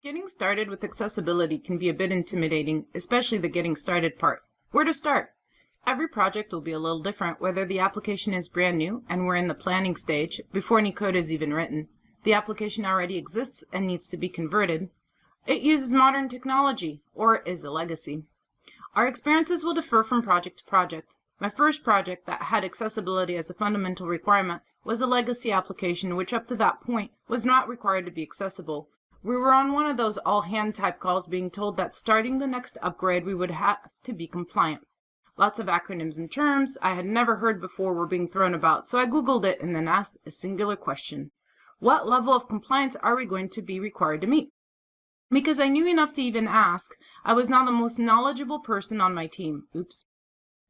Getting started with accessibility can be a bit intimidating, especially the getting started part. Where to start? Every project will be a little different, whether the application is brand new and we're in the planning stage before any code is even written. The application already exists and needs to be converted. It uses modern technology, or is a legacy. Our experiences will differ from project to project. My first project that had accessibility as a fundamental requirement was a legacy application which up to that point was not required to be accessible. We were on one of those all-hand type calls being told that starting the next upgrade we would have to be compliant. Lots of acronyms and terms I had never heard before were being thrown about, so I Googled it and then asked a singular question. What level of compliance are we going to be required to meet? Because I knew enough to even ask, I was now the most knowledgeable person on my team. Oops.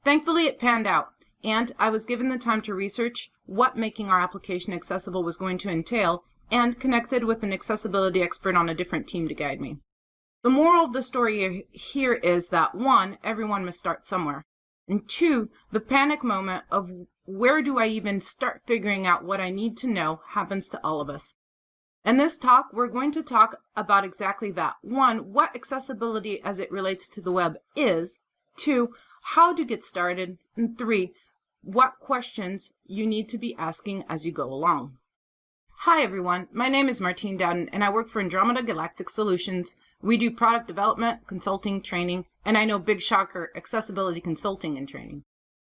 Thankfully it panned out, and I was given the time to research what making our application accessible was going to entail, and connected with an accessibility expert on a different team to guide me. The moral of the story here is that 1, everyone must start somewhere, and 2, the panic moment of where do I even start figuring out what I need to know happens to all of us. In this talk, we're going to talk about exactly that. 1, what accessibility as it relates to the web is, 2, how to get started, and 3, what questions you need to be asking as you go along. Hi everyone, my name is Martine Dowden and I work for Andromeda Galactic Solutions. We do product development, consulting, training, and I know, big shocker, accessibility consulting and training.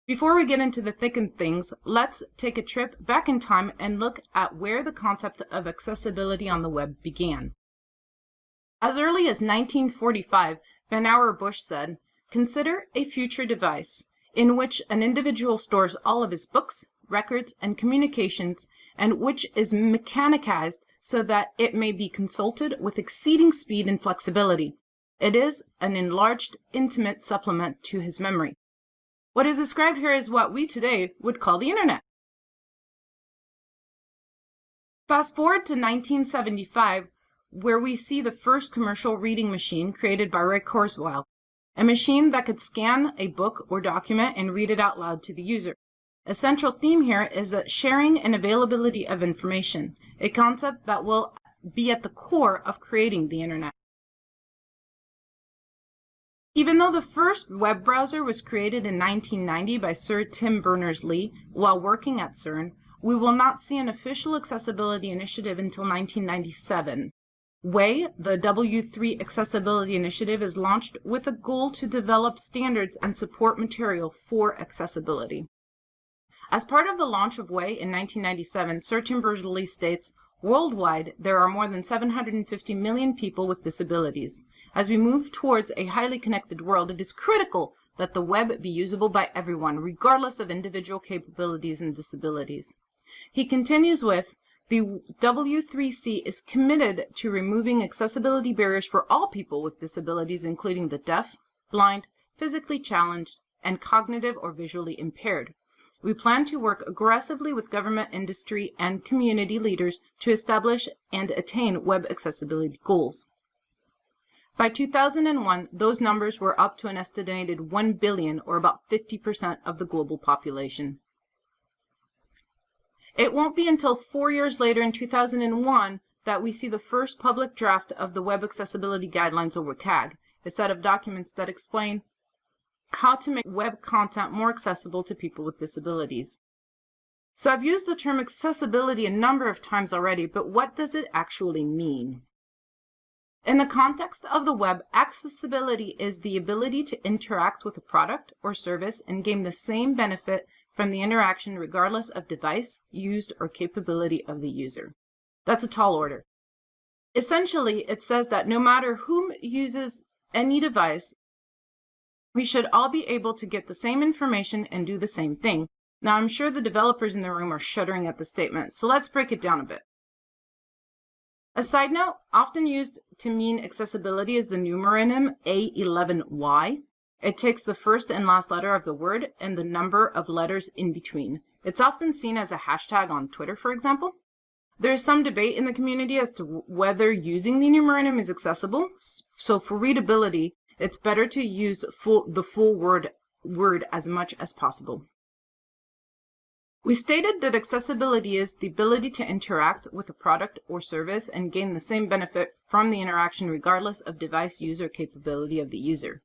Before we get into the thick of things, let's take a trip back in time and look at where the concept of accessibility on the web began. As early as 1945, Vannevar Bush said, "Consider a future device in which an individual stores all of his books, records, and communications, and which is mechanized so that it may be consulted with exceeding speed and flexibility. It is an enlarged, intimate supplement to his memory." What is described here is what we today would call the internet. Fast forward to 1975, where we see the first commercial reading machine created by Ray Kurzweil, a machine that could scan a book or document and read it out loud to the user. A central theme here is that sharing and availability of information, a concept that will be at the core of creating the internet. Even though the first web browser was created in 1990 by Sir Tim Berners-Lee while working at CERN, we will not see an official accessibility initiative until 1997. WAY, the W3 Accessibility Initiative, is launched with a goal to develop standards and support material for accessibility. As part of the launch of WAY in 1997, Sir Tim Berners-Lee states, "Worldwide, there are more than 750 million people with disabilities. As we move towards a highly connected world, it is critical that the web be usable by everyone, regardless of individual capabilities and disabilities." He continues with, "The W3C is committed to removing accessibility barriers for all people with disabilities, including the deaf, blind, physically challenged, and cognitive or visually impaired. We plan to work aggressively with government, industry, and community leaders to establish and attain web accessibility goals." By 2001, those numbers were up to an estimated 1 billion, or about 50% of the global population. It won't be until 4 years later in 2001 that we see the first public draft of the Web Accessibility Guidelines, or WCAG, a set of documents that explain how to make web content more accessible to people with disabilities. So I've used the term accessibility a number of times already, but what does it actually mean? In the context of the web, accessibility is the ability to interact with a product or service and gain the same benefit from the interaction regardless of device used or capability of the user. That's a tall order. Essentially, it says that no matter whom uses any device, we should all be able to get the same information and do the same thing. Now, I'm sure the developers in the room are shuddering at the statement, so let's break it down a bit. A side note, often used to mean accessibility is the numeronym A11Y. It takes the first and last letter of the word and the number of letters in between. It's often seen as a hashtag on Twitter, for example. There is some debate in the community as to whether using the numeronym is accessible, so for readability, it's better to use the full word as much as possible. We stated that accessibility is the ability to interact with a product or service and gain the same benefit from the interaction regardless of device use or capability of the user.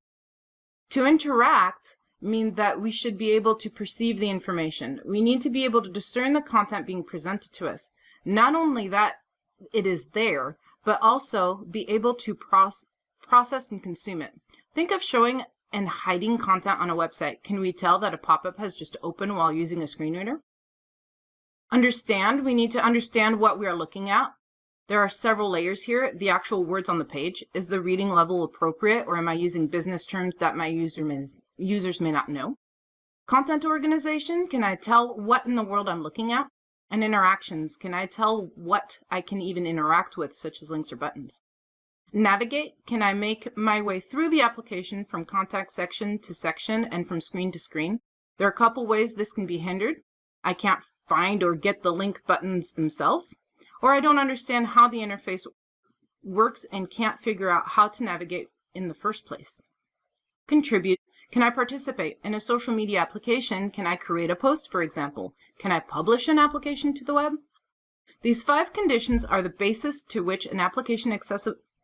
To interact means that we should be able to perceive the information. We need to be able to discern the content being presented to us. Not only that it is there, but also be able to process and consume it. Think of showing and hiding content on a website. Can we tell that a pop-up has just opened while using a screen reader? Understand, we need to understand what we are looking at. There are several layers here. The actual words on the page. Is the reading level appropriate, or am I using business terms that my users may not know? Content organization, can I tell what in the world I'm looking at? And interactions, can I tell what I can even interact with, such as links or buttons? Navigate, can I make my way through the application from contact section to section and from screen to screen? There are a couple ways this can be hindered. I can't find or get the link buttons themselves, or I don't understand how the interface works and can't figure out how to navigate in the first place. Contribute, can I participate in a social media application? Can I create a post, for example? Can I publish an application to the web? These 5 conditions are the basis to which an application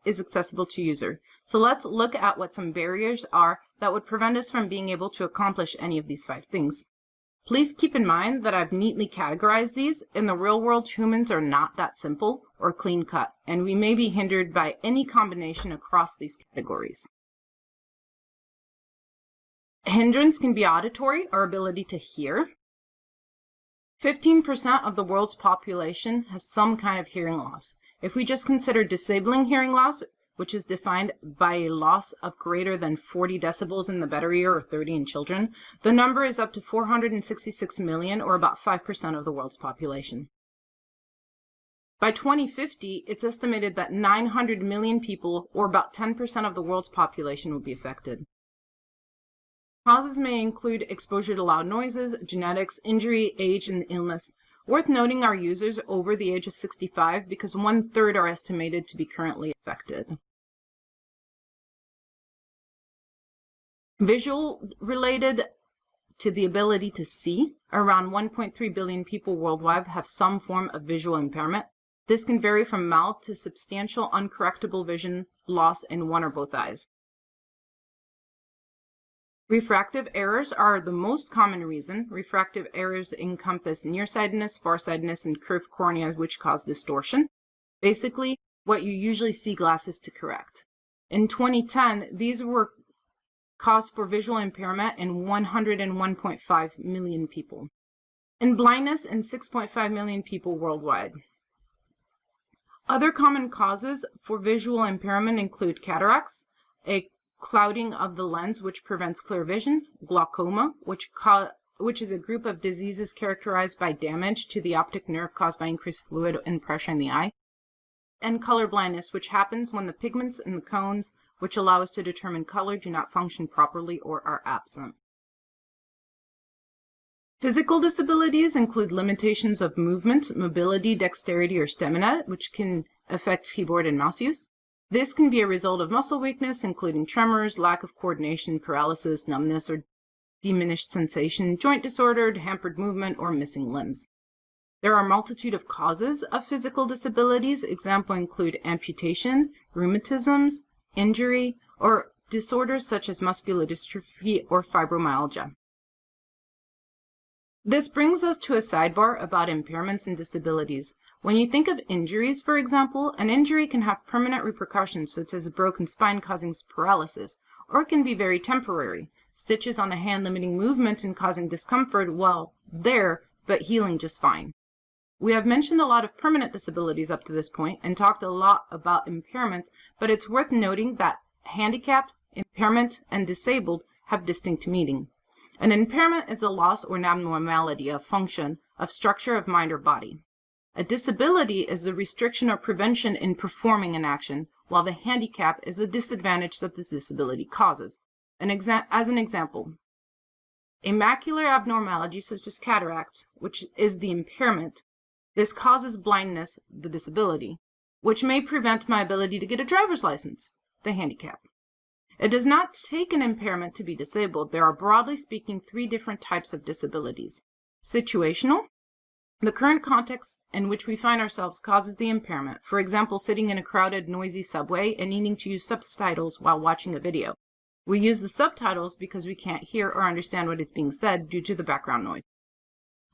is accessible to user. So let's look at what some barriers are that would prevent us from being able to accomplish any of these 5 things. Please keep in mind that I've neatly categorized these. In the real world, humans are not that simple or clean cut, and we may be hindered by any combination across these categories. Hindrance can be auditory, our ability to hear. 15% of the world's population has some kind of hearing loss. If we just consider disabling hearing loss, which is defined by a loss of greater than 40 decibels in the better ear or 30 in children, the number is up to 466 million, or about 5% of the world's population. By 2050, it's estimated that 900 million people, or about 10% of the world's population, will be affected. Causes may include exposure to loud noises, genetics, injury, age, and illness. Worth noting are users over the age of 65 because 1/3 are estimated to be currently affected. Visual related to the ability to see, around 1.3 billion people worldwide have some form of visual impairment. This can vary from mild to substantial uncorrectable vision loss in one or both eyes. Refractive errors are the most common reason. Refractive errors encompass nearsightedness, farsightedness, and curved cornea, which cause distortion. Basically, what you usually see glasses to correct. In 2010, these were cause for visual impairment in 101.5 million people, and blindness in 6.5 million people worldwide. Other common causes for visual impairment include cataracts, a clouding of the lens which prevents clear vision, glaucoma, which is a group of diseases characterized by damage to the optic nerve caused by increased fluid and pressure in the eye, and color blindness, which happens when the pigments in the cones which allow us to determine color do not function properly or are absent. Physical disabilities include limitations of movement, mobility, dexterity, or stamina, which can affect keyboard and mouse use. This can be a result of muscle weakness, including tremors, lack of coordination, paralysis, numbness, or diminished sensation, joint disorder, hampered movement, or missing limbs. There are a multitude of causes of physical disabilities. Examples include amputation, rheumatisms, injury, or disorders such as muscular dystrophy or fibromyalgia. This brings us to a sidebar about impairments and disabilities. When you think of injuries, for example, an injury can have permanent repercussions, such as a broken spine causing paralysis, or it can be very temporary. Stitches on a hand limiting movement and causing discomfort while there, but healing just fine. We have mentioned a lot of permanent disabilities up to this point and talked a lot about impairments, but it's worth noting that handicapped, impairment, and disabled have distinct meaning. An impairment is a loss or an abnormality of function, of structure of mind or body. A disability is the restriction or prevention in performing an action, while the handicap is the disadvantage that the disability causes. As an example, a macular abnormality such as cataract, which is the impairment, this causes blindness, the disability, which may prevent my ability to get a driver's license, the handicap. It does not take an impairment to be disabled. There are, broadly speaking, 3 different types of disabilities. Situational. The current context in which we find ourselves causes the impairment. For example, sitting in a crowded, noisy subway and needing to use subtitles while watching a video. We use the subtitles because we can't hear or understand what is being said due to the background noise.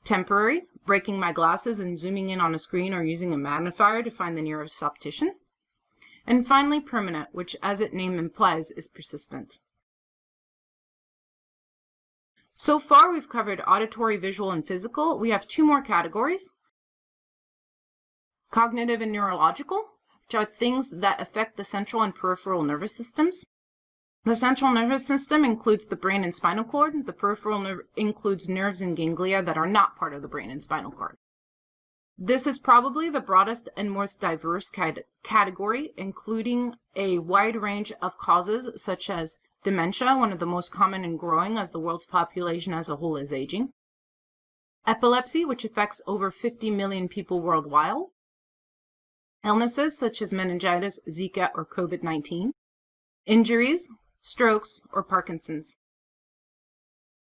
Temporary, breaking my glasses and zooming in on a screen or using a magnifier to find the nearest optician. And finally, permanent, which, as its name implies, is persistent. So far, we've covered auditory, visual, and physical. We have two more categories. Cognitive and neurological, which are things that affect the central and peripheral nervous systems. The central nervous system includes the brain and spinal cord. The peripheral nerve includes nerves and ganglia that are not part of the brain and spinal cord. This is probably the broadest and most diverse category, including a wide range of causes such as dementia, one of the most common and growing as the world's population as a whole is aging. Epilepsy, which affects over 50 million people worldwide. Illnesses such as meningitis, Zika, or COVID-19. Injuries, strokes, or Parkinson's.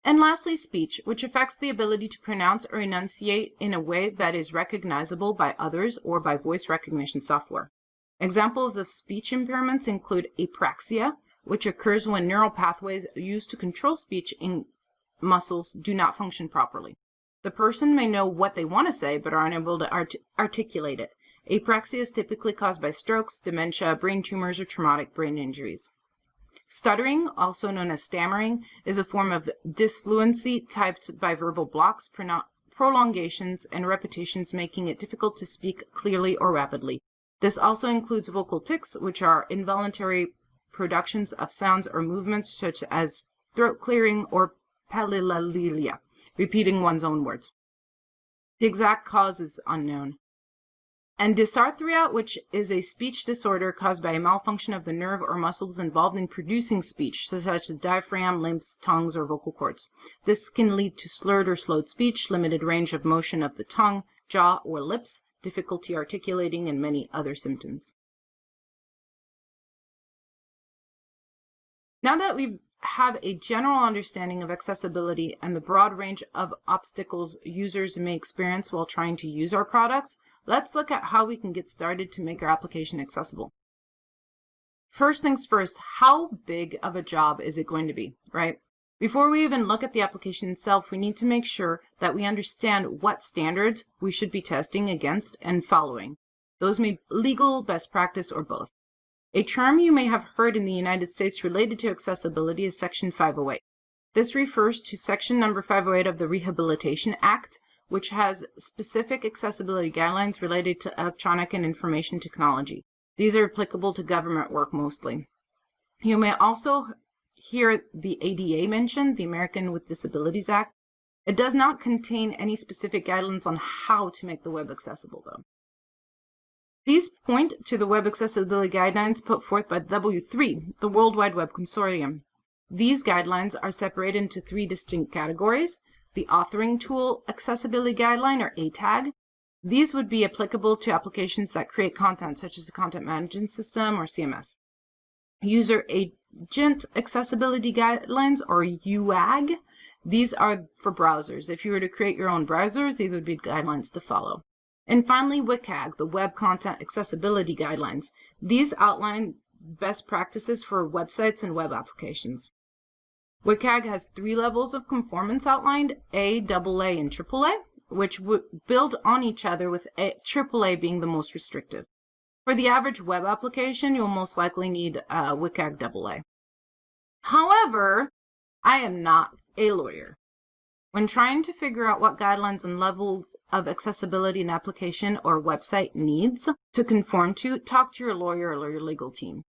And lastly, speech, which affects the ability to pronounce or enunciate in a way that is recognizable by others or by voice recognition software. Examples of speech impairments include apraxia, which occurs when neural pathways used to control speech in muscles do not function properly. The person may know what they want to say but are unable to articulate it. Apraxia is typically caused by strokes, dementia, brain tumors, or traumatic brain injuries. Stuttering, also known as stammering, is a form of disfluency typed by verbal blocks, prolongations, and repetitions, making it difficult to speak clearly or rapidly. This also includes vocal tics, which are involuntary productions of sounds or movements such as throat clearing or palilalia, repeating one's own words. The exact cause is unknown. And dysarthria, which is a speech disorder caused by a malfunction of the nerve or muscles involved in producing speech, such as the diaphragm, lips, tongues, or vocal cords. This can lead to slurred or slowed speech, limited range of motion of the tongue, jaw, or lips, difficulty articulating, and many other symptoms. Now that we have a general understanding of accessibility and the broad range of obstacles users may experience while trying to use our products, let's look at how we can get started to make our application accessible. First things first, how big of a job is it going to be, right? Before we even look at the application itself, we need to make sure that we understand what standards we should be testing against and following. Those may be legal, best practice, or both. A term you may have heard in the United States related to accessibility is Section 508. This refers to Section number 508 of the Rehabilitation Act, which has specific accessibility guidelines related to electronic and information technology. These are applicable to government work mostly. You may also hear the ADA mentioned, the American with Disabilities Act. It does not contain any specific guidelines on how to make the web accessible, though. These point to the Web Accessibility Guidelines put forth by W3, the World Wide Web Consortium. These guidelines are separated into three distinct categories: the Authoring Tool Accessibility Guideline, or ATAG. These would be applicable to applications that create content, such as a Content Management System, or CMS. User Agent Accessibility Guidelines, or UAG. These are for browsers. If you were to create your own browsers, these would be guidelines to follow. And finally, WCAG, the Web Content Accessibility Guidelines. These outline best practices for websites and web applications. WCAG has three levels of conformance outlined: A, AA, and AAA, which would build on each other, with AAA being the most restrictive. For the average web application, you'll most likely need WCAG AA. However, I am not a lawyer. When trying to figure out what guidelines and levels of accessibility an application or website needs to conform to, talk to your lawyer or your legal team.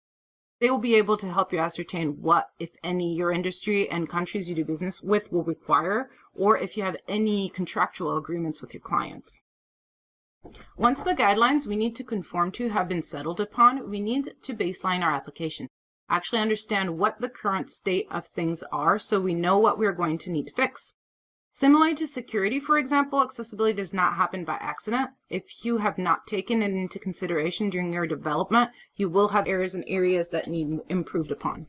They will be able to help you ascertain what, if any, your industry and countries you do business with will require, or if you have any contractual agreements with your clients. Once the guidelines we need to conform to have been settled upon, we need to baseline our application. Actually understand what the current state of things are so we know what we're going to need to fix. Similar to security, for example, accessibility does not happen by accident. If you have not taken it into consideration during your development, you will have errors in areas that need improved upon.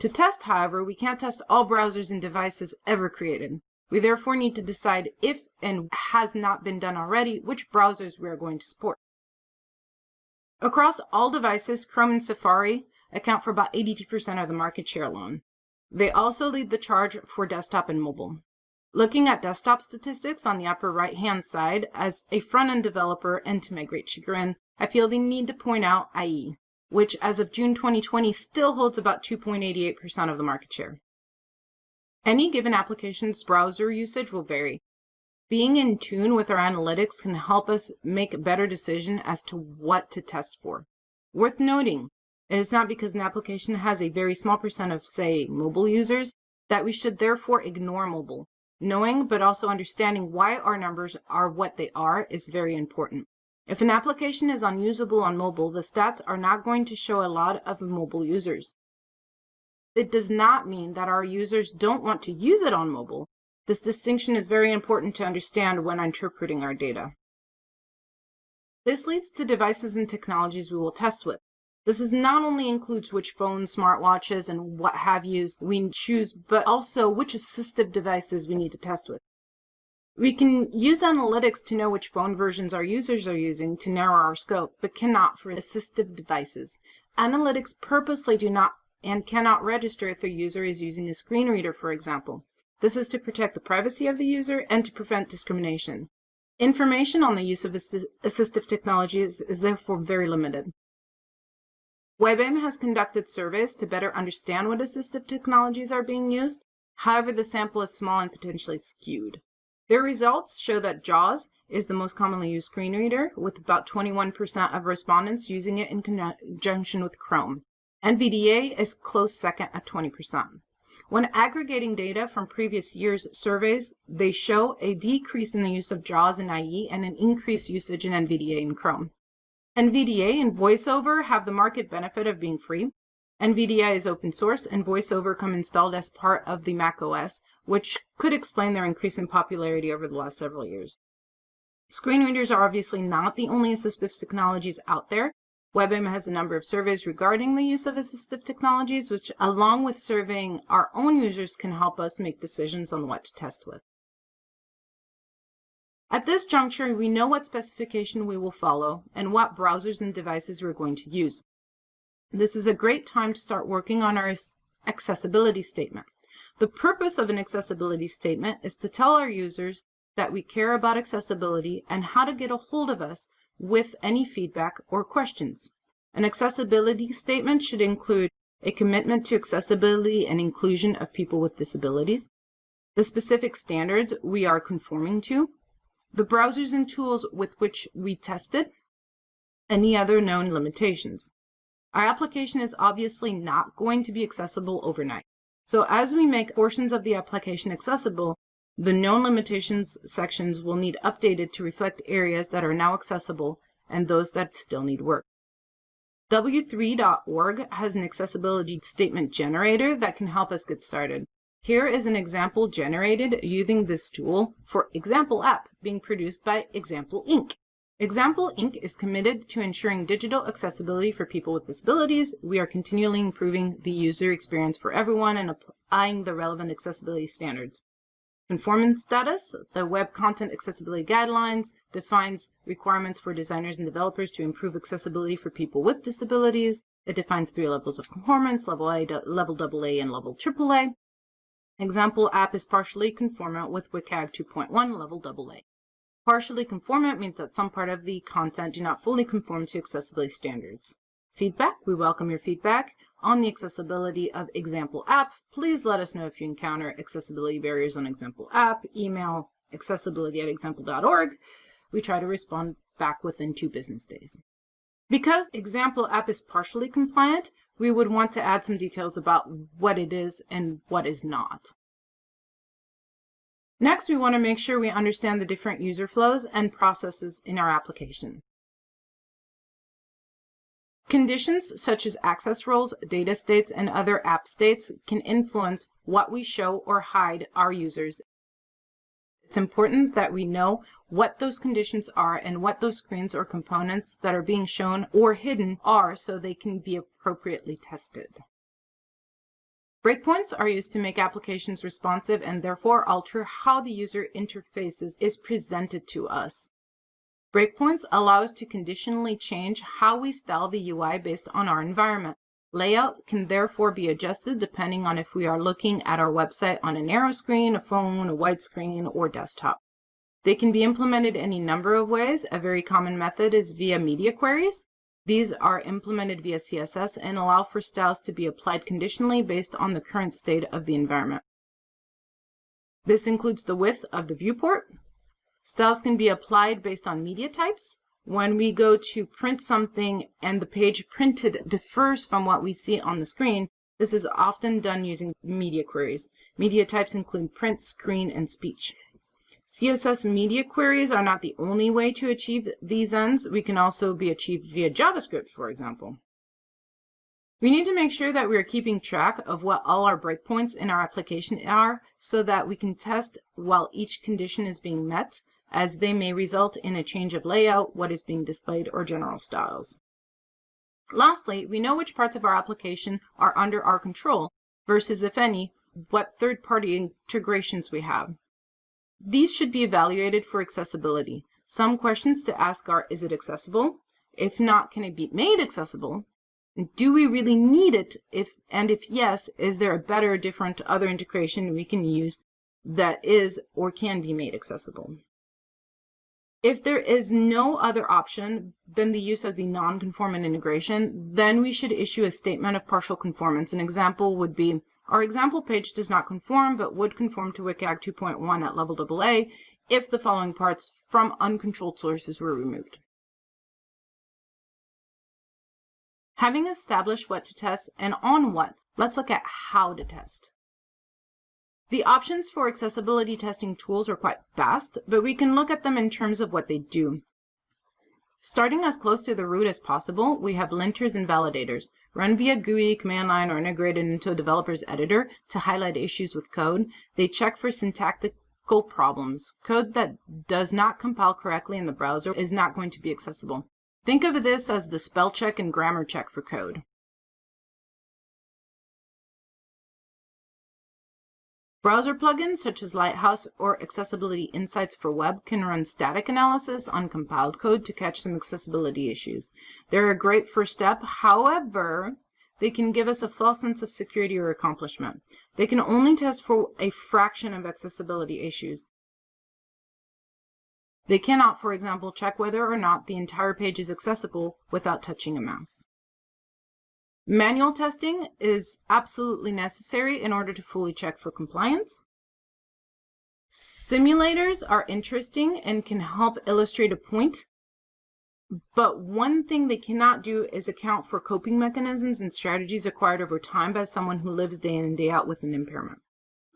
To test, however, we can't test all browsers and devices ever created. We therefore need to decide if, and has not been done already, which browsers we are going to support. Across all devices, Chrome and Safari account for about 82% of the market share alone. They also lead the charge for desktop and mobile. Looking at desktop statistics on the upper right-hand side, as a front-end developer and to my great chagrin, I feel the need to point out IE, which as of June 2020 still holds about 2.88% of the market share. Any given application's browser usage will vary. Being in tune with our analytics can help us make a better decision as to what to test for. Worth noting, it is not because an application has a very small percent of, say, mobile users, that we should therefore ignore mobile. Knowing but also understanding why our numbers are what they are is very important. If an application is unusable on mobile, the stats are not going to show a lot of mobile users. It does not mean that our users don't want to use it on mobile. This distinction is very important to understand when interpreting our data. This leads to devices and technologies we will test with. This not only includes which phones, smartwatches, and what have yous we choose, but also which assistive devices we need to test with. We can use analytics to know which phone versions our users are using to narrow our scope, but cannot for assistive devices. Analytics purposely do not and cannot register if a user is using a screen reader, for example. This is to protect the privacy of the user and to prevent discrimination. Information on the use of assistive technologies is therefore very limited. WebAIM has conducted surveys to better understand what assistive technologies are being used. However, the sample is small and potentially skewed. Their results show that JAWS is the most commonly used screen reader, with about 21% of respondents using it in conjunction with Chrome. NVDA is close second at 20%. When aggregating data from previous years' surveys, they show a decrease in the use of JAWS and IE and an increased usage in NVDA and Chrome. NVDA and VoiceOver have the market benefit of being free. NVDA is open source, and VoiceOver come installed as part of the Mac OS, which could explain their increase in popularity over the last several years. Screen readers are obviously not the only assistive technologies out there. WebAIM has a number of surveys regarding the use of assistive technologies, which, along with surveying our own users, can help us make decisions on what to test with. At this juncture, we know what specification we will follow and what browsers and devices we're going to use. This is a great time to start working on our accessibility statement. The purpose of an accessibility statement is to tell our users that we care about accessibility and how to get a hold of us with any feedback or questions. An accessibility statement should include a commitment to accessibility and inclusion of people with disabilities, the specific standards we are conforming to, the browsers and tools with which we tested, any other known limitations. Our application is obviously not going to be accessible overnight. So as we make portions of the application accessible, the known limitations sections will need updated to reflect areas that are now accessible and those that still need work. W3.org has an accessibility statement generator that can help us get started. Here is an example generated using this tool for Example App being produced by Example Inc. Example Inc. is committed to ensuring digital accessibility for people with disabilities. We are continually improving the user experience for everyone and applying the relevant accessibility standards. Conformance status: the Web Content Accessibility Guidelines defines requirements for designers and developers to improve accessibility for people with disabilities. It defines 3 levels of conformance: level A, level AA, and level AAA. Example App is partially conformant with WCAG 2.1 level AA. Partially conformant means that some part of the content do not fully conform to accessibility standards. Feedback: we welcome your feedback on the accessibility of Example App. Please let us know if you encounter accessibility barriers on Example App. Email accessibility@example.org. We try to respond back within 2 business days. Because Example App is partially compliant, we would want to add some details about what it is and what is not. Next, we want to make sure we understand the different user flows and processes in our application. Conditions such as access roles, data states, and other app states can influence what we show or hide our users. It's important that we know what those conditions are and what those screens or components that are being shown or hidden are so they can be appropriately tested. Breakpoints are used to make applications responsive and therefore alter how the user interfaces is presented to us. Breakpoints allow us to conditionally change how we style the UI based on our environment. Layout can therefore be adjusted depending on if we are looking at our website on a narrow screen, a phone, a widescreen, or desktop. They can be implemented any number of ways. A very common method is via media queries. These are implemented via CSS and allow for styles to be applied conditionally based on the current state of the environment. This includes the width of the viewport. Styles can be applied based on media types. When we go to print something and the page printed differs from what we see on the screen, this is often done using media queries. Media types include print, screen, and speech. CSS media queries are not the only way to achieve these ends. We can also be achieved via JavaScript, for example. We need to make sure that we are keeping track of what all our breakpoints in our application are so that we can test while each condition is being met, as they may result in a change of layout, what is being displayed, or general styles. Lastly, we know which parts of our application are under our control versus, if any, what third-party integrations we have. These should be evaluated for accessibility. Some questions to ask are, is it accessible? If not, can it be made accessible? Do we really need it? If yes, is there a better, different, other integration we can use that is or can be made accessible? If there is no other option than the use of the non-conformant integration, then we should issue a statement of partial conformance. An example would be, our example page does not conform, but would conform to WCAG 2.1 at level AA if the following parts from uncontrolled sources were removed. Having established what to test and on what, let's look at how to test. The options for accessibility testing tools are quite vast, but we can look at them in terms of what they do. Starting as close to the root as possible, we have linters and validators, run via GUI, command line, or integrated into a developer's editor to highlight issues with code. They check for syntactical problems. Code that does not compile correctly in the browser is not going to be accessible. Think of this as the spell check and grammar check for code. Browser plugins such as Lighthouse or Accessibility Insights for Web can run static analysis on compiled code to catch some accessibility issues. They're a great first step. However, they can give us a false sense of security or accomplishment. They can only test for a fraction of accessibility issues. They cannot, for example, check whether or not the entire page is accessible without touching a mouse. Manual testing is absolutely necessary in order to fully check for compliance. Simulators are interesting and can help illustrate a point, but one thing they cannot do is account for coping mechanisms and strategies acquired over time by someone who lives day in and day out with an impairment.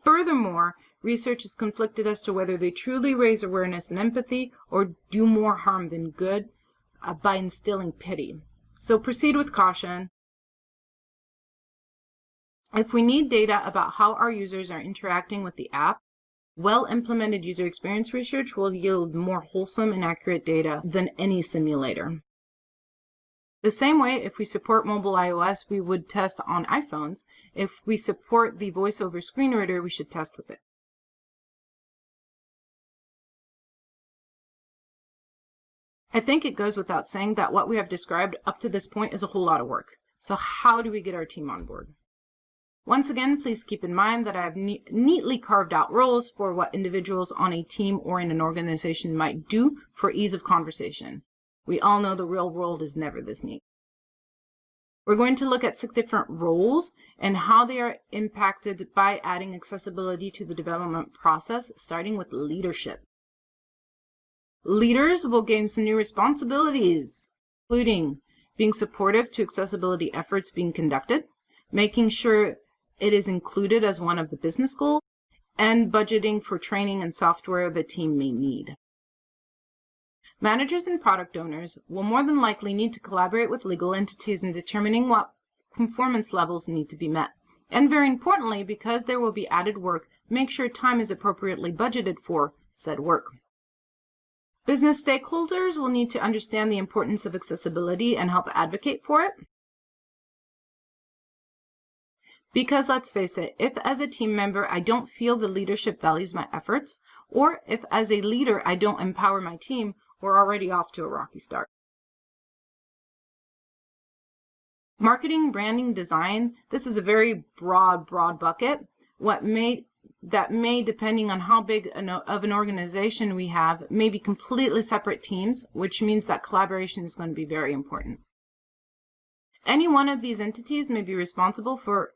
Furthermore, research is conflicted as to whether they truly raise awareness and empathy or do more harm than good by instilling pity. So proceed with caution. If we need data about how our users are interacting with the app, well-implemented user experience research will yield more wholesome and accurate data than any simulator. The same way, if we support mobile iOS, we would test on iPhones. If we support the voice-over screen reader, we should test with it. I think it goes without saying that what we have described up to this point is a whole lot of work. So how do we get our team on board? Once again, please keep in mind that I have neatly carved out roles for what individuals on a team or in an organization might do for ease of conversation. We all know the real world is never this neat. We're going to look at 6 different roles and how they are impacted by adding accessibility to the development process, starting with leadership. Leaders will gain some new responsibilities, including being supportive to accessibility efforts being conducted, making sure it is included as one of the business goals, and budgeting for training and software the team may need. Managers and product owners will more than likely need to collaborate with legal entities in determining what conformance levels need to be met. And very importantly, because there will be added work, make sure time is appropriately budgeted for said work. Business stakeholders will need to understand the importance of accessibility and help advocate for it. Because let's face it, if as a team member I don't feel the leadership values my efforts, or if as a leader I don't empower my team, we're already off to a rocky start. Marketing, branding, design, this is a very broad bucket. That may, depending on how big of an organization we have, may be completely separate teams, which means that collaboration is going to be very important. Any one of these entities may be responsible for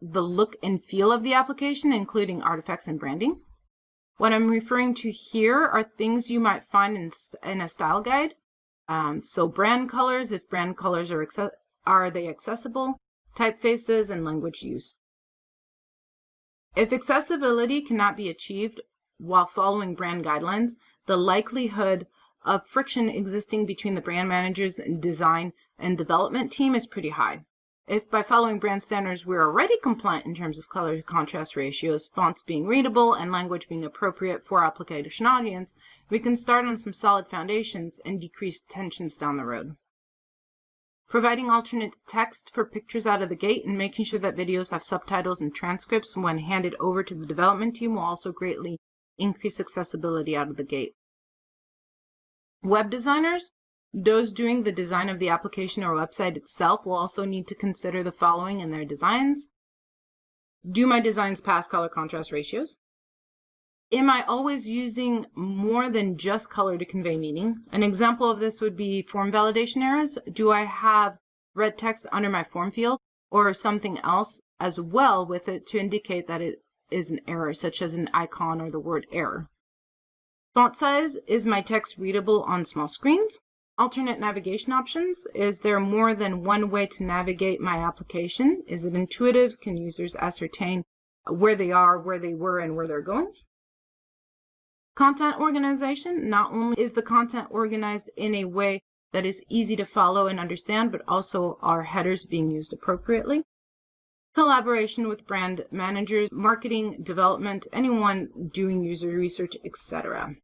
the look and feel of the application, including artifacts and branding. What I'm referring to here are things you might find in a style guide. So brand colors, if brand colors are they accessible, typefaces, and language use. If accessibility cannot be achieved while following brand guidelines, the likelihood of friction existing between the brand managers and design and development team is pretty high. If by following brand standards we're already compliant in terms of color to contrast ratios, fonts being readable, and language being appropriate for application audience, we can start on some solid foundations and decrease tensions down the road. Providing alternate text for pictures out of the gate and making sure that videos have subtitles and transcripts when handed over to the development team will also greatly increase accessibility out of the gate. Web designers, those doing the design of the application or website itself, will also need to consider the following in their designs. Do my designs pass color contrast ratios? Am I always using more than just color to convey meaning? An example of this would be form validation errors. Do I have red text under my form field or something else as well with it to indicate that it is an error, such as an icon or the word error? Font size, is my text readable on small screens? Alternate navigation options, is there more than one way to navigate my application? Is it intuitive? Can users ascertain where they are, where they were, and where they're going? Content organization, not only is the content organized in a way that is easy to follow and understand, but also are headers being used appropriately. Collaboration with brand managers, marketing, development, anyone doing user research, etc.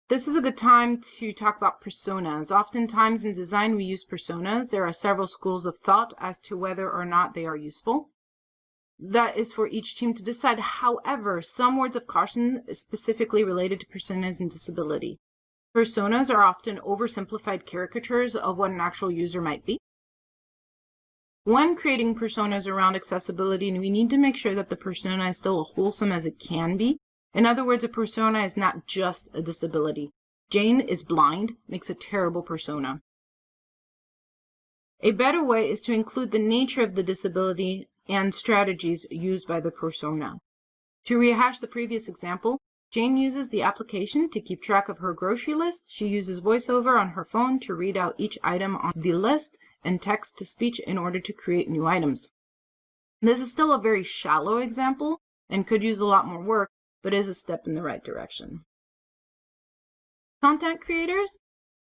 This is a good time to talk about personas. Oftentimes in design we use personas. There are several schools of thought as to whether or not they are useful. That is for each team to decide. However, some words of caution specifically related to personas and disability. Personas are often oversimplified caricatures of what an actual user might be. When creating personas around accessibility, we need to make sure that the persona is still as wholesome as it can be. In other words, a persona is not just a disability. Jane is blind makes a terrible persona. A better way is to include the nature of the disability and strategies used by the persona. To rehash the previous example, Jane uses the application to keep track of her grocery list. She uses VoiceOver on her phone to read out each item on the list and text-to-speech in order to create new items. This is still a very shallow example and could use a lot more work, but is a step in the right direction. Content creators.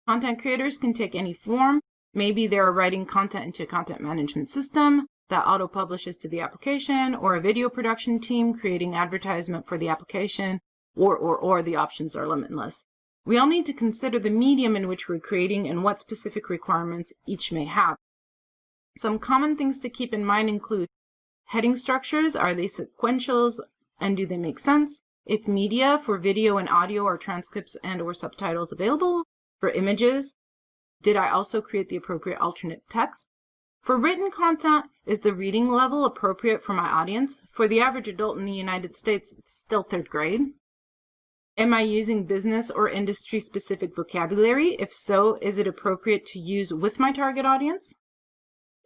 Content creators can take any form. Maybe they're writing content into a content management system that auto-publishes to the application, or a video production team creating advertisement for the application, or the options are limitless. We all need to consider the medium in which we're creating and what specific requirements each may have. Some common things to keep in mind include heading structures. Are they sequentials and do they make sense? If media for video and audio are transcripts and or subtitles available. For images, did I also create the appropriate alternate text? For written content, is the reading level appropriate for my audience? For the average adult in the United States, it's still 3rd grade. Am I using business or industry-specific vocabulary? If so, is it appropriate to use with my target audience?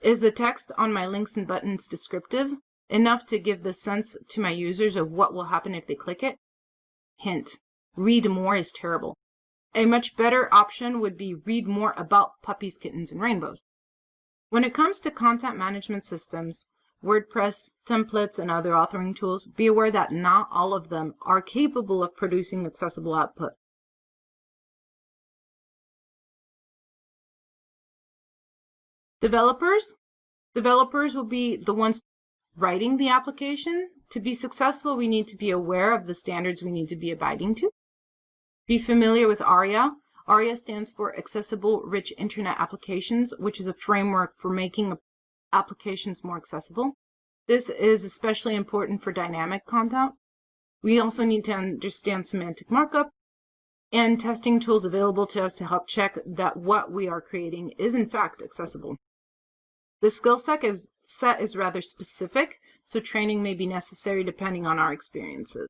Is the text on my links and buttons descriptive, enough to give the sense to my users of what will happen if they click it? Hint, read more is terrible. A much better option would be read more about puppies, kittens, and rainbows. When it comes to content management systems, WordPress, templates, and other authoring tools, be aware that not all of them are capable of producing accessible output. Developers will be the ones writing the application. To be successful, we need to be aware of the standards we need to be abiding to. Be familiar with ARIA. ARIA stands for Accessible Rich Internet Applications, which is a framework for making applications more accessible. This is especially important for dynamic content. We also need to understand semantic markup and testing tools available to us to help check that what we are creating is in fact accessible. The skill set is rather specific, so training may be necessary depending on our experiences.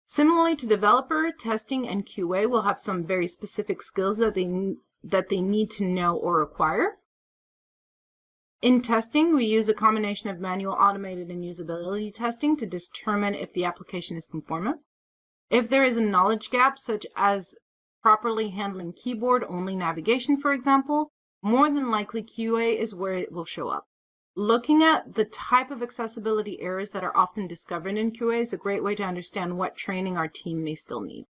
Similarly to developer, testing and QA will have some very specific skills that they need to know or acquire. In testing, we use a combination of manual, automated, and usability testing to determine if the application is conformant. If there is a knowledge gap, such as properly handling keyboard-only navigation, for example, more than likely QA is where it will show up. Looking at the type of accessibility errors that are often discovered in QA is a great way to understand what training our team may still need.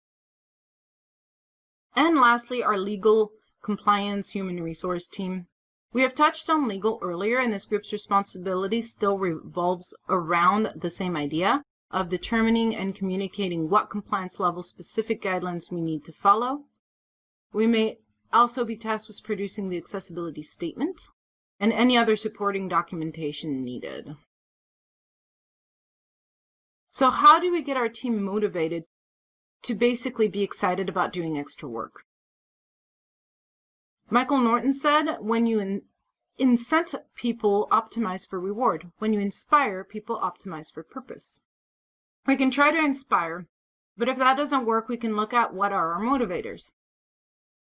And lastly, our legal, compliance, human resource team. We have touched on legal earlier, and this group's responsibility still revolves around the same idea of determining and communicating what compliance level specific guidelines we need to follow. We may also be tasked with producing the accessibility statement and any other supporting documentation needed. So how do we get our team motivated to basically be excited about doing extra work? Michael Norton said, when you incent people, optimize for reward. When you inspire, people optimize for purpose. We can try to inspire, but if that doesn't work, we can look at what are our motivators.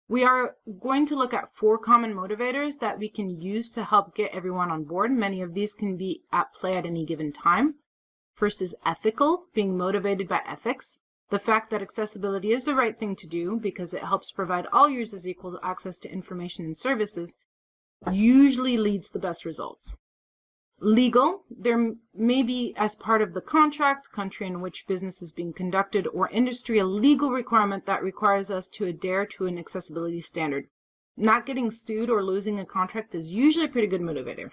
We are going to look at 4 common motivators that we can use to help get everyone on board. Many of these can be at play at any given time. First is ethical, being motivated by ethics. The fact that accessibility is the right thing to do because it helps provide all users equal access to information and services usually leads the best results. Legal, there may be, as part of the contract, country in which business is being conducted, or industry, a legal requirement that requires us to adhere to an accessibility standard. Not getting sued or losing a contract is usually a pretty good motivator.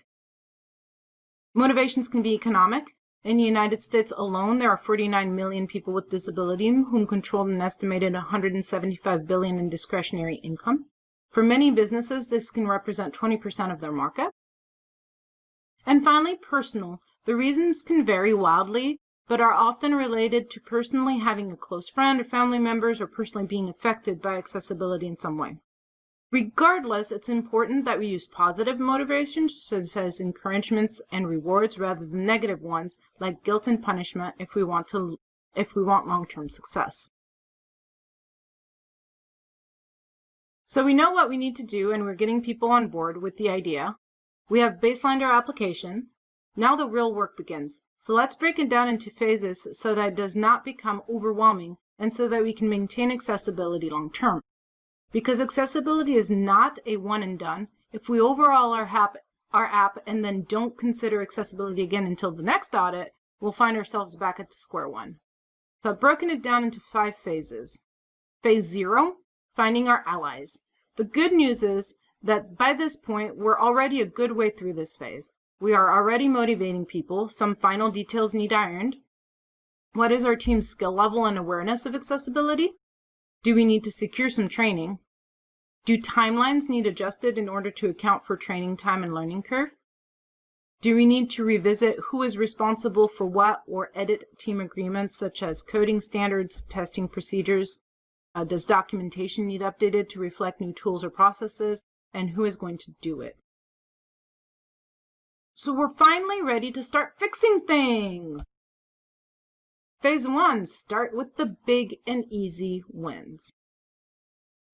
Motivations can be economic. In the United States alone, there are 49 million people with disability whom control an estimated $175 billion in discretionary income. For many businesses, this can represent 20% of their market. And finally, personal. The reasons can vary wildly, but are often related to personally having a close friend or family members or personally being affected by accessibility in some way. Regardless, it's important that we use positive motivations, such as encouragements and rewards, rather than negative ones, like guilt and punishment, if we want long-term success. So we know what we need to do, and we're getting people on board with the idea. We have baselined our application. Now the real work begins. So let's break it down into phases so that it does not become overwhelming, and so that we can maintain accessibility long-term. Because accessibility is not a one and done. If we overhaul our app and then don't consider accessibility again until the next audit, we'll find ourselves back at square one. So I've broken it down into 5 phases. Phase 0, finding our allies. The good news is that by this point, we're already a good way through this phase. We are already motivating people. Some final details need ironed. What is our team's skill level and awareness of accessibility? Do we need to secure some training? Do timelines need adjusted in order to account for training time and learning curve? Do we need to revisit who is responsible for what or edit team agreements such as coding standards, testing procedures? Does documentation need updated to reflect new tools or processes? And who is going to do it? So we're finally ready to start fixing things. Phase 1, start with the big and easy wins.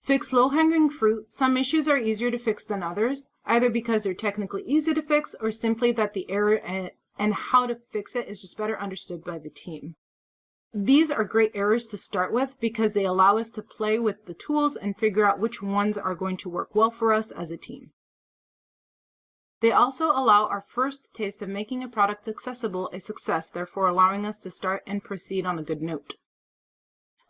Fix low-hanging fruit. Some issues are easier to fix than others, either because they're technically easy to fix or simply that the error and how to fix it is just better understood by the team. These are great errors to start with because they allow us to play with the tools and figure out which ones are going to work well for us as a team. They also allow our first taste of making a product accessible a success, therefore allowing us to start and proceed on a good note.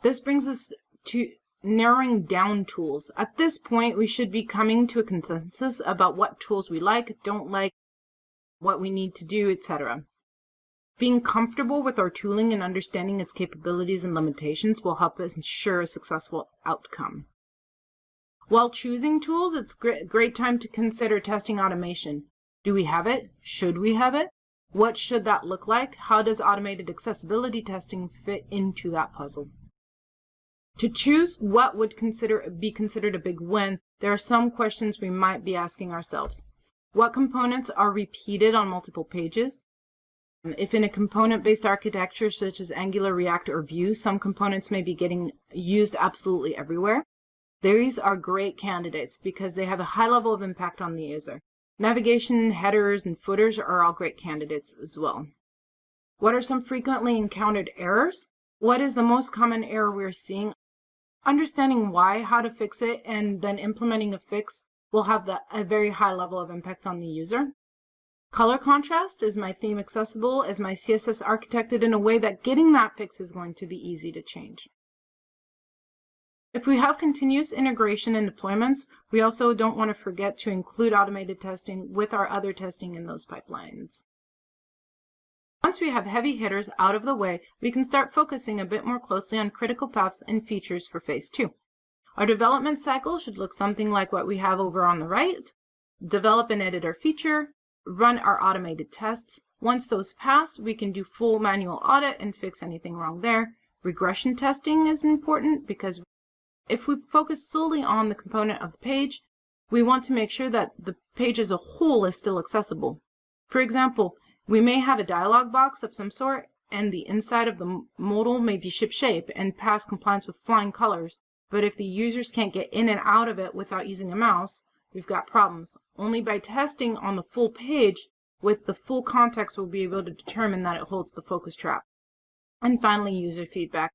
This brings us to narrowing down tools. At this point, we should be coming to a consensus about what tools we like, don't like, what we need to do, etc. Being comfortable with our tooling and understanding its capabilities and limitations will help us ensure a successful outcome. While choosing tools, it's a great time to consider testing automation. Do we have it? Should we have it? What should that look like? How does automated accessibility testing fit into that puzzle? To choose what would be considered a big win, there are some questions we might be asking ourselves. What components are repeated on multiple pages? If in a component-based architecture such as Angular, React, or Vue, some components may be getting used absolutely everywhere. These are great candidates because they have a high level of impact on the user. Navigation, headers, and footers are all great candidates as well. What are some frequently encountered errors? What is the most common error we're seeing? Understanding why, how to fix it, and then implementing a fix will have a very high level of impact on the user. Color contrast, is my theme accessible? Is my CSS architected in a way that getting that fix is going to be easy to change? If we have continuous integration and deployments, we also don't want to forget to include automated testing with our other testing in those pipelines. Once we have heavy hitters out of the way, we can start focusing a bit more closely on critical paths and features for phase 2. Our development cycle should look something like what we have over on the right. Develop and edit our feature, run our automated tests. Once those pass, we can do full manual audit and fix anything wrong there. Regression testing is important because if we focus solely on the component of the page, we want to make sure that the page as a whole is still accessible. For example, we may have a dialog box of some sort, and the inside of the modal may be ship-shape and pass compliance with flying colors, but if the users can't get in and out of it without using a mouse, we've got problems. Only by testing on the full page with the full context will we be able to determine that it holds the focus trap. And finally, user feedback.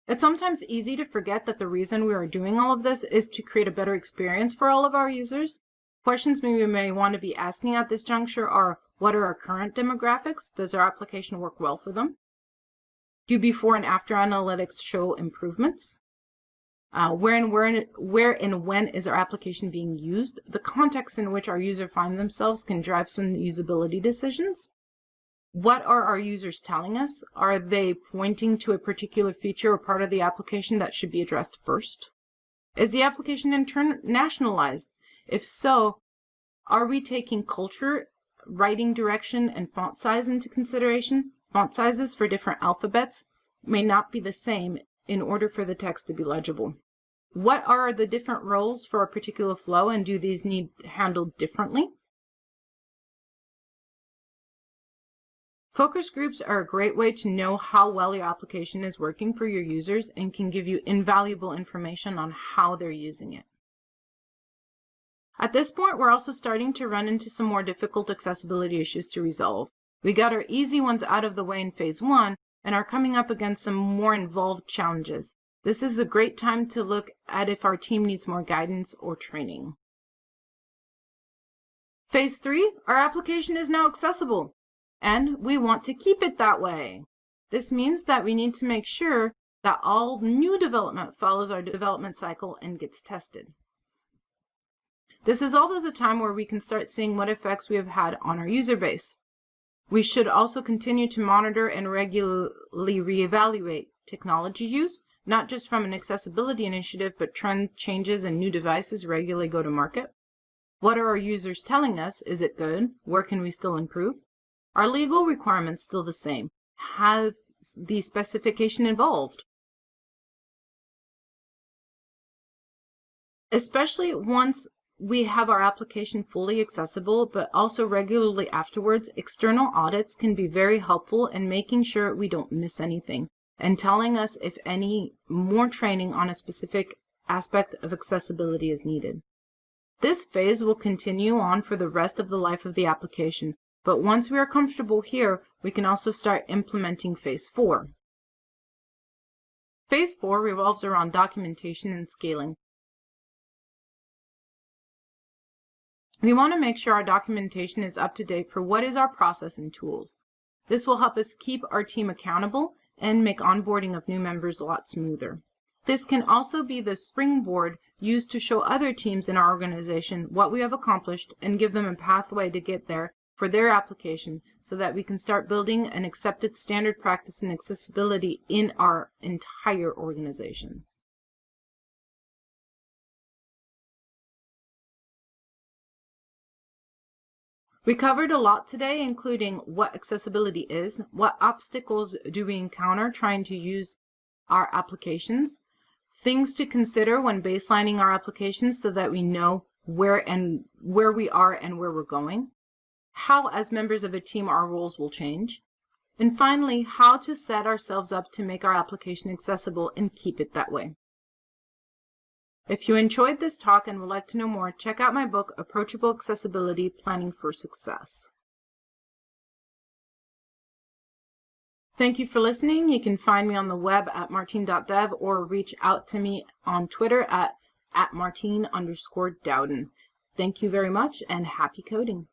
It's sometimes easy to forget that the reason we are doing all of this is to create a better experience for all of our users. Questions we may want to be asking at this juncture are, what are our current demographics? Does our application work well for them? Do before and after analytics show improvements? Where and when is our application being used? The context in which our user finds themselves can drive some usability decisions. What are our users telling us? Are they pointing to a particular feature or part of the application that should be addressed first? Is the application internationalized? If so, are we taking culture, writing direction, and font size into consideration? Font sizes for different alphabets may not be the same in order for the text to be legible. What are the different roles for a particular flow, and do these need handled differently? Focus groups are a great way to know how well your application is working for your users and can give you invaluable information on how they're using it. At this point, we're also starting to run into some more difficult accessibility issues to resolve. We got our easy ones out of the way in phase 1 and are coming up against some more involved challenges. This is a great time to look at if our team needs more guidance or training. Phase 3, our application is now accessible, and we want to keep it that way. This means that we need to make sure that all new development follows our development cycle and gets tested. This is also the time where we can start seeing what effects we have had on our user base. We should also continue to monitor and regularly reevaluate technology use, not just from an accessibility initiative, but trend changes and new devices regularly go to market. What are our users telling us? Is it good? Where can we still improve? Are legal requirements still the same? Have the specification evolved? Especially once we have our application fully accessible, but also regularly afterwards, external audits can be very helpful in making sure we don't miss anything and telling us if any more training on a specific aspect of accessibility is needed. This phase will continue on for the rest of the life of the application, but once we are comfortable here, we can also start implementing phase 4. Phase 4 revolves around documentation and scaling. We want to make sure our documentation is up to date for what is our process and tools. This will help us keep our team accountable and make onboarding of new members a lot smoother. This can also be the springboard used to show other teams in our organization what we have accomplished and give them a pathway to get there for their application so that we can start building an accepted standard practice in accessibility in our entire organization. We covered a lot today, including what accessibility is, what obstacles do we encounter trying to use our applications, things to consider when baselining our applications so that we know where we are and where we're going, how as members of a team our roles will change, and finally, how to set ourselves up to make our application accessible and keep it that way. If you enjoyed this talk and would like to know more, check out my book, Approachable Accessibility: Planning for Success. Thank you for listening. You can find me on the web at martine.dev or reach out to me on Twitter at Martine_Dowden. Thank you very much and happy coding.